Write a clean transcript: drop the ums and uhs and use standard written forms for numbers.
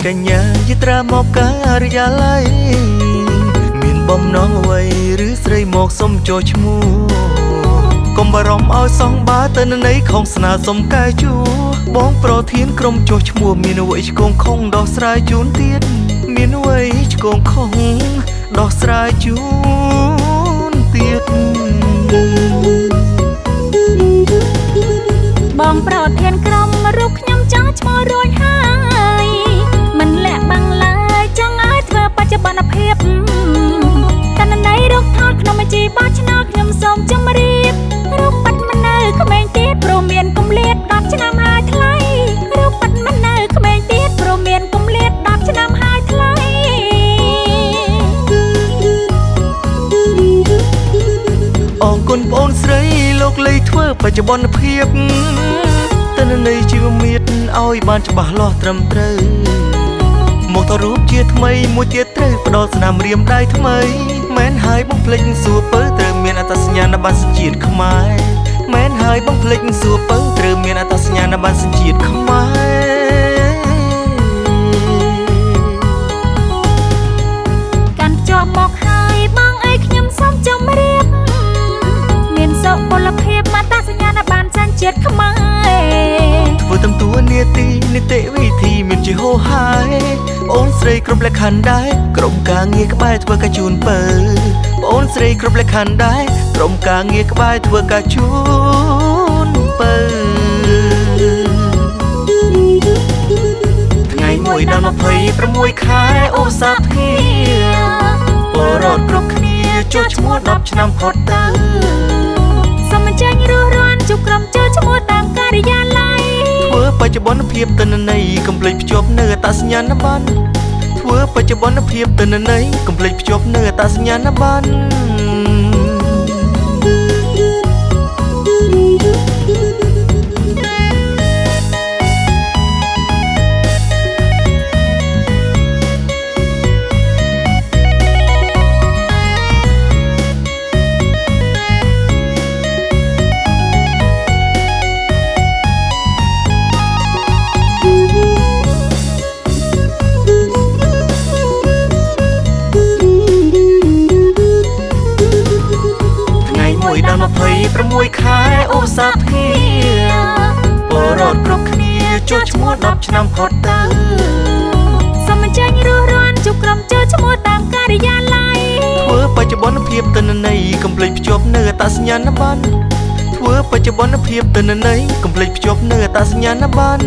កញ្ញាយត្រាមកការិយាល័យមានបំណងអ្វីឬស្រីមកសុំចូលឈ្មោះកុំបារម្ភឲ្យសងបាទៅនៃของស្នាសុំកែជួបងប្រធានក្រុមចុះឈ្មោះមានអ្វីឆ្កងខុងដោះស្រាយជូនទៀតមានអ្វីឆ្កងខុងដោះស្រាយជូនទៀតបងប្រធានក្រុមរូបខ្ញុំចង់ឈ្មោះរួចហើយមិនលាក់បាំងឡើយចង់ឲ្យធ្វើបច្ចុប្បន្នភាពតនន័យរូបថតក្នុងបញ្ជីបោះឆ្នោតខ្ញុំសូមជម្រាបរូបបាត់មិននៅក្មេងទៀតព្រមមានគម្លាត10ឆ្នាំហើយថ្លៃរូបបាត់មិននៅក្មេងទៀតព្រមមានគម្លាត10ឆ្នាំហើយថ្លៃអរគុណបងអូនស្រីលោកលីធ្វើបច្ចុប្បន្នភាពតនន័យជីវមាត្រឲ្យបានច្បាស់លាស់ត្រឹមត្រូវមកថតរូបជាថ្មីមួយទៀតត្រូវផ្ដល់ស្នាមរៀមដៃថ្មីមែនហើយបងភ្លេចសួរពើត្រូវមានអត្តសញ្ញាណប័ណ្ណសញ្ជាតិខ្មែរមែនហើយបងភ្លេចសួរពើត្រូវមានអត្តសញ្ញាណប័ណ្ណសញ្ជាតិខ្មែរកាន់ជាប់មកហើយបងអើយខ្ញុំសូមជម្រាបមានសុពលភាពអត្តសញ្ញាណប័ណ្ណសញ្ជាតិខ្មែរធ្វើតាមតួនាទីនីតិវិធីមានជាហោហាយអូនស្រីគ្រប់លក្ខខណ្ឌដែរក្រុមការងារក្បែរធ្វើការជូនពើអូនស្រីគ្រប់លក្ខខណ្ឌដែរក្រុមការងារក្បែរធ្វើការជូនពើថ្ងៃមួយដល់26ខែឧសភាពលរដ្ឋគ្រប់គ្នាចុះឈ្មោះ10ឆ្នាំផុតទៅសូមអញ្ជើញរស់រានជួបក្រុមចុះឈ្មោះតាមការិយាល័យធ្វើបច្ចុប្បន្នភាពទិន្នន័យកុំភ្លេចភ្ជាប់នៅអត្តសញ្ញាណប័ណ្ណធ្វើបច្ចុប្បន្នភាពទិន្នន័យកុំភ្លេចភ្ជាប់នៅអត្តសញ្ញាណប័ណ្ណ26ខែឧសភាពលរដ្ឋគ្រប់គ្នាចុះឈ្មោះ10ឆ្នាំផុតទៅសូមអញ្ជើញរស់រានជួបក្រុមចុះឈ្មោះតាមការិយាល័យធ្វើបច្ចុប្បន្នភាពទិន្នន័យកុំភ្លេចភ្ជាប់នៅអត្តសញ្ញាណប័ណ្ណធ្វើបច្ចុប្បន្នភាពទិន្នន័យកុំភ្លេចភ្ជាប់នៅអត្តសញ្ញាណប័ណ្ណ